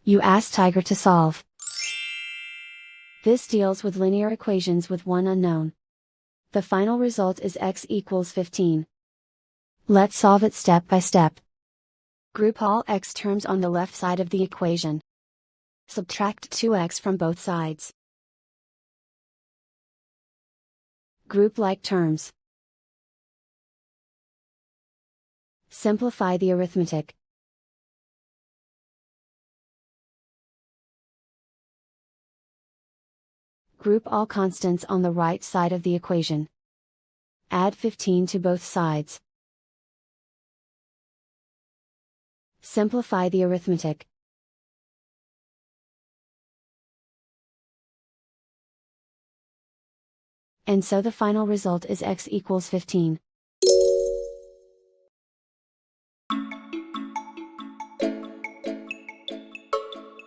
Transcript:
You ask Tiger to solve. This deals with linear equations with one unknown. The final result is x equals 15. Let's solve it step by step. Group all x terms on the left side of the equation. Subtract 2x from both sides. Group like terms. Simplify the arithmetic. Group all constants on the right side of the equation. Add 15 to both sides. Simplify the arithmetic. And so the final result is x equals 15.